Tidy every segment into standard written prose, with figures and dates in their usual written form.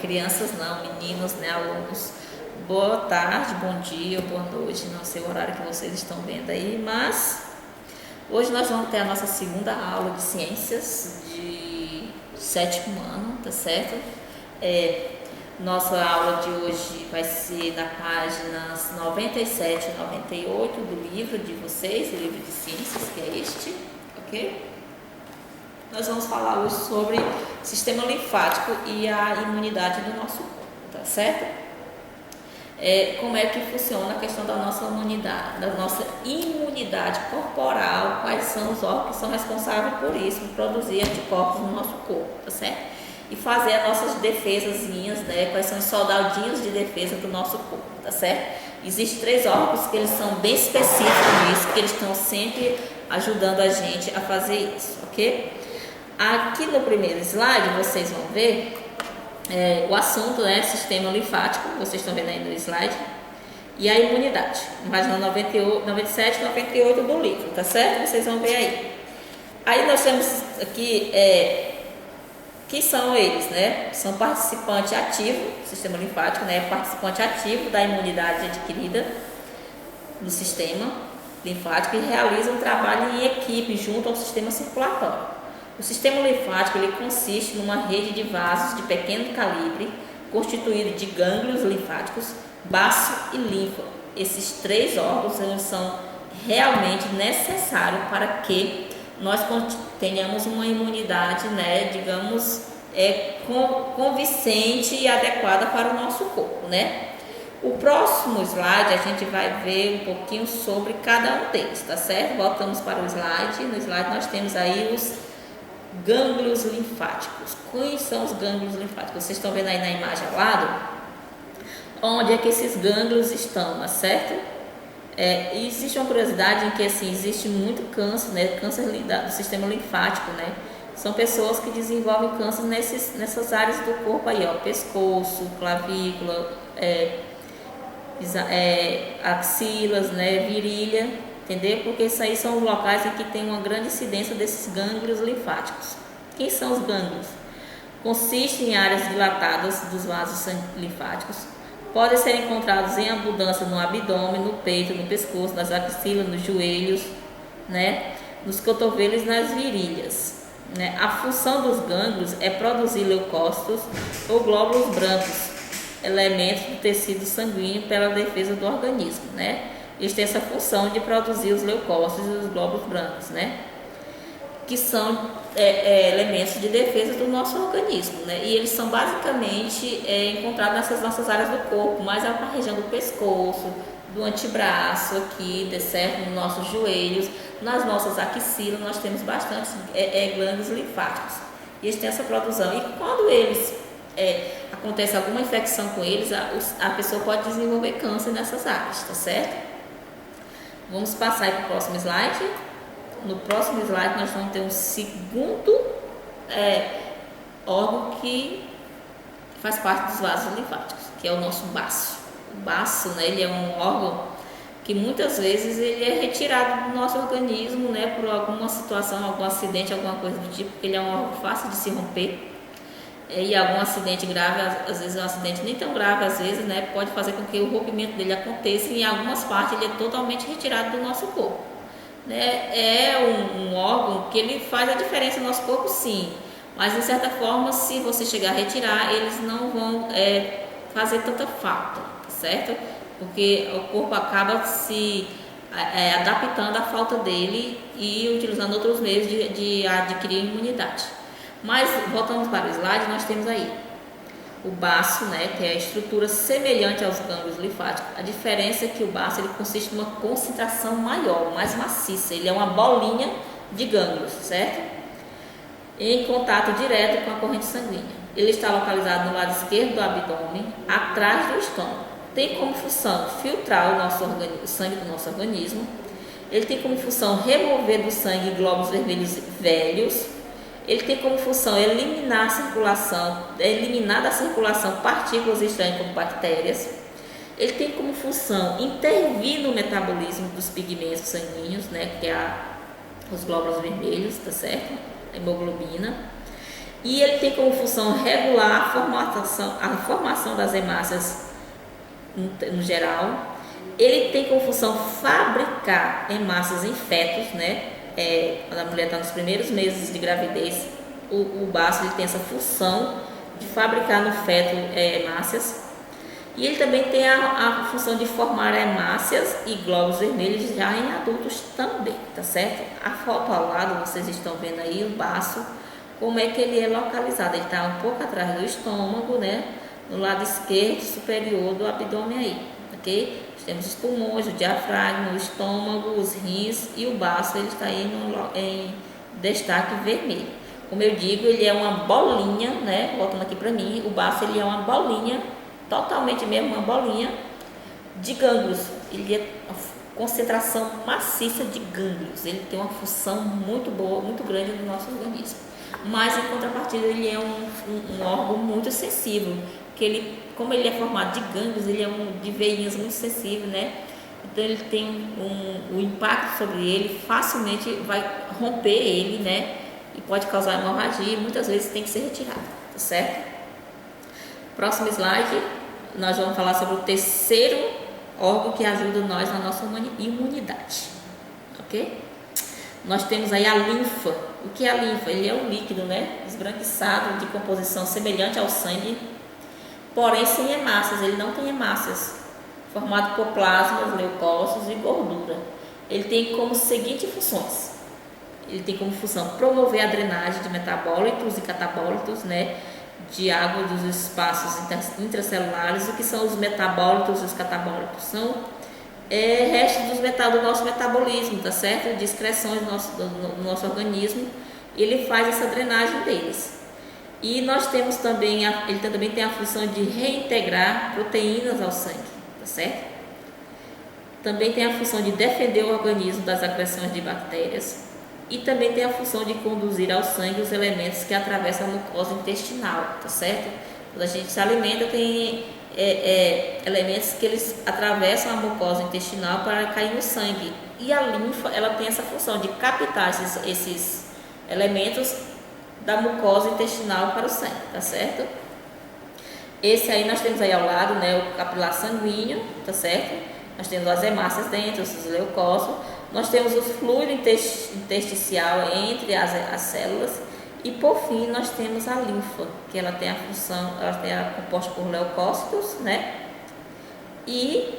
crianças não, meninos, né, alunos. Boa tarde, bom dia, boa noite, não sei o horário que vocês estão vendo aí, mas hoje nós vamos ter a nossa segunda aula de ciências de sétimo ano, tá certo? Nossa aula de hoje vai ser na páginas 97 e 98 do livro de vocês, o livro de ciências, que é este, ok? Nós vamos falar hoje sobre sistema linfático e a imunidade do nosso corpo, tá certo? Como é que funciona a questão da nossa imunidade corporal, quais são os órgãos que são responsáveis por isso, por produzir anticorpos no nosso corpo, tá certo? E fazer as nossas defesazinhas, né? Quais são os soldadinhos de defesa do nosso corpo, tá certo? Existem 3 órgãos que eles são bem específicos nisso, que eles estão sempre ajudando a gente a fazer isso, ok? Aqui no primeiro slide vocês vão ver o assunto, né? Sistema linfático, vocês estão vendo aí no slide, e a imunidade, página 97 e 98 do livro, tá certo? Vocês vão ver aí. Aí nós temos aqui que são eles, né? São participante ativo, sistema linfático, né? Participante ativo da imunidade adquirida do sistema linfático e realiza um trabalho em equipe junto ao sistema circulatório. O sistema linfático ele consiste numa rede de vasos de pequeno calibre, constituído de gânglios linfáticos, baço e linfa. Esses 3 órgãos eles são realmente necessários para que nós tenhamos uma imunidade, né, digamos, convincente e adequada para o nosso corpo, né? O próximo slide a gente vai ver um pouquinho sobre cada um deles, tá certo? Voltamos para o slide. No slide nós temos aí os gânglios linfáticos. Quais são os gânglios linfáticos? Vocês estão vendo aí na imagem ao lado? Onde é que esses gânglios estão, tá certo? Existe uma curiosidade em que assim, existe muito câncer, né? Câncer do sistema linfático, né? São pessoas que desenvolvem câncer nessas áreas do corpo aí, ó, pescoço, clavícula, axilas, né? Virilha, entendeu? Porque isso aí são locais em que tem uma grande incidência desses gânglios linfáticos. Quem são os gânglios? Consistem em áreas dilatadas dos vasos linfáticos. Podem ser encontrados em abundância no abdômen, no peito, no pescoço, nas axilas, nos joelhos, né? Nos cotovelos e nas virilhas, né? A função dos gânglios é produzir leucócitos ou glóbulos brancos, elementos do tecido sanguíneo pela defesa do organismo, né? Eles têm essa função de produzir os leucócitos e os glóbulos brancos, né? Que são elementos de defesa do nosso organismo, né? E eles são basicamente encontrados nessas nossas áreas do corpo, mais na região do pescoço, do antebraço aqui, certo? Nos nossos joelhos, nas nossas axilas, nós temos bastante glândulos linfáticos. E eles têm essa produção. E quando eles acontece alguma infecção com eles, a pessoa pode desenvolver câncer nessas áreas, tá certo? Vamos passar para o próximo slide. No próximo slide nós vamos ter um segundo órgão que faz parte dos vasos linfáticos, que é o nosso baço. O baço, né, ele é um órgão que muitas vezes ele é retirado do nosso organismo, né, por alguma situação, algum acidente, alguma coisa do tipo, porque ele é um órgão fácil de se romper. E algum acidente grave, às vezes um acidente nem tão grave, às vezes, né, pode fazer com que o rompimento dele aconteça e em algumas partes ele é totalmente retirado do nosso corpo. É um órgão que ele faz a diferença no nosso corpo, sim, mas de certa forma, se você chegar a retirar, eles não vão fazer tanta falta, certo? Porque o corpo acaba se adaptando à falta dele e utilizando outros meios de adquirir imunidade. Mas voltando para o slide, nós temos aí o baço, né, que é a estrutura semelhante aos gânglios linfáticos. A diferença é que o baço ele consiste numa concentração maior, mais maciça. Ele é uma bolinha de gânglios, certo? Em contato direto com a corrente sanguínea. Ele está localizado no lado esquerdo do abdômen, atrás do estômago. Tem como função filtrar o sangue do nosso organismo. Ele tem como função remover do sangue glóbulos vermelhos velhos. Ele tem como função eliminar da circulação partículas estranhas como bactérias. Ele tem como função intervir no metabolismo dos pigmentos sanguíneos, né, que é os glóbulos vermelhos, tá certo? A hemoglobina. E ele tem como função regular a formação das hemácias no geral. Ele tem como função fabricar hemácias em fetos, né? Quando a mulher está nos primeiros meses de gravidez, o baço ele tem essa função de fabricar no feto hemácias. E ele também tem a função de formar hemácias e glóbulos vermelhos já em adultos também, tá certo? A foto ao lado, vocês estão vendo aí o baço, como é que ele é localizado. Ele está um pouco atrás do estômago, né? No lado esquerdo superior do abdômen aí, ok? Nós temos os pulmões, o diafragma, o estômago, os rins e o baço, ele está aí em destaque vermelho. Como eu digo, ele é uma bolinha, né? Voltando aqui para mim, o baço ele é uma bolinha, totalmente mesmo uma bolinha de gânglios. Ele é uma concentração maciça de gânglios. Ele tem uma função muito boa, muito grande no nosso organismo. Mas em contrapartida ele é um órgão muito sensível, que ele, como ele é formado de gânglios, ele é de veinhas muito sensível, né? Então ele tem o impacto sobre ele facilmente vai romper ele, né? E pode causar hemorragia e muitas vezes tem que ser retirado, tá certo? Próximo slide, nós vamos falar sobre o terceiro órgão que ajuda nós na nossa imunidade, ok? Nós temos aí a linfa. O que é a linfa? Ele é um líquido, né? Esbranquiçado, de composição semelhante ao sangue, porém sem hemácias. Ele não tem hemácias, formado por plasmas, leucócitos e gordura. Ele tem como seguinte funções. Ele tem como função promover a drenagem de metabólitos e catabólitos, né? De água dos espaços intracelulares. O que são os metabólitos e os catabólitos? São restos do nosso metabolismo, tá certo? De excreções do nosso organismo. Ele faz essa drenagem deles. E nós temos também, ele também tem a função de reintegrar proteínas ao sangue, tá certo? Também tem a função de defender o organismo das agressões de bactérias. E também tem a função de conduzir ao sangue os elementos que atravessam a mucosa intestinal, tá certo? Quando a gente se alimenta, tem elementos que eles atravessam a mucosa intestinal para cair no sangue. E a linfa, ela tem essa função de captar esses elementos da mucosa intestinal para o sangue, tá certo? Esse aí nós temos aí ao lado, né, o capilar sanguíneo, tá certo? Nós temos as hemácias dentro, os leucócitos. Nós temos o fluido intersticial entre as células. E por fim nós temos a linfa, que ela tem a função, ela é composta por leucócitos, né? E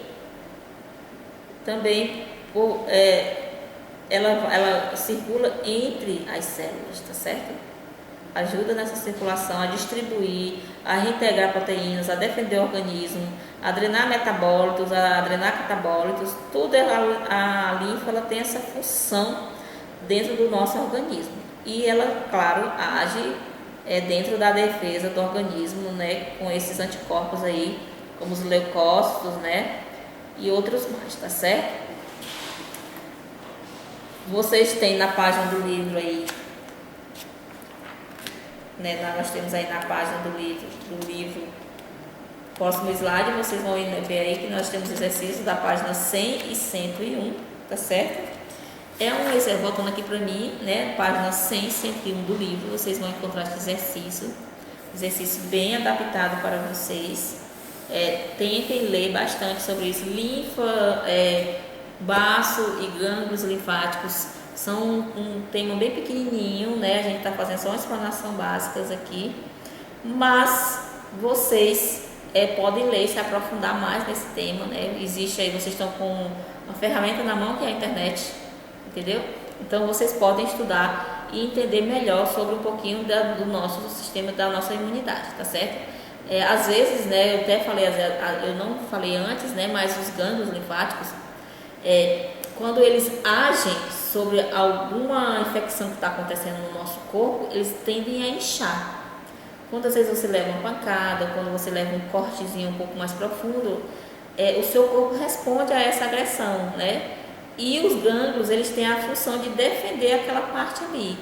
também ela circula entre as células, tá certo? Ajuda nessa circulação a distribuir, a reintegrar proteínas, a defender o organismo, a drenar metabólitos, a drenar catabólitos. Tudo a linfa ela tem essa função dentro do nosso organismo. E ela, claro, age dentro da defesa do organismo, né, com esses anticorpos aí, como os leucócitos, né, e outros mais, tá certo? Vocês têm na página do livro aí, né, nós temos aí na página do livro, próximo slide, vocês vão ver aí que nós temos exercícios da página 100 e 101, tá certo? Voltando aqui para mim, né, página 100 e 101 do livro, vocês vão encontrar esse exercício bem adaptado para vocês. Tentem ler bastante sobre isso. Linfa, baço e gânglios linfáticos são um tema bem pequenininho, né? A gente está fazendo só uma explanação básicas aqui, mas vocês podem ler, se aprofundar mais nesse tema, né? Existe aí, vocês estão com uma ferramenta na mão que é a internet, entendeu? Então vocês podem estudar e entender melhor sobre um pouquinho do nosso sistema, da nossa imunidade, tá certo? Às vezes, né, eu até falei, eu não falei antes, né, mas os gânglios linfáticos, quando eles agem sobre alguma infecção que está acontecendo no nosso corpo, eles tendem a inchar. Quantas vezes você leva uma pancada, quando você leva um cortezinho um pouco mais profundo, o seu corpo responde a essa agressão, né? E os gânglios, eles têm a função de defender aquela parte ali.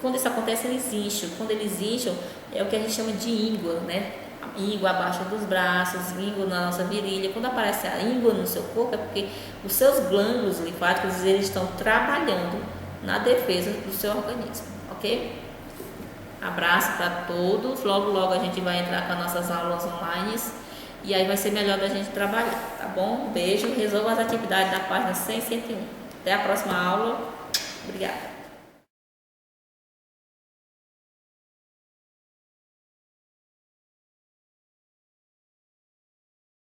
Quando isso acontece, eles incham. Quando eles incham, é o que a gente chama de íngua, né? Íngua abaixo dos braços, íngua na nossa virilha. Quando aparece a íngua no seu corpo, é porque os seus glândulos linfáticos, eles estão trabalhando na defesa do seu organismo, ok? Abraço para todos. Logo, logo a gente vai entrar com as nossas aulas online e aí vai ser melhor da gente trabalhar, tá bom? Beijo, resolva as atividades da página 100 e 101. Até a próxima aula. Obrigada.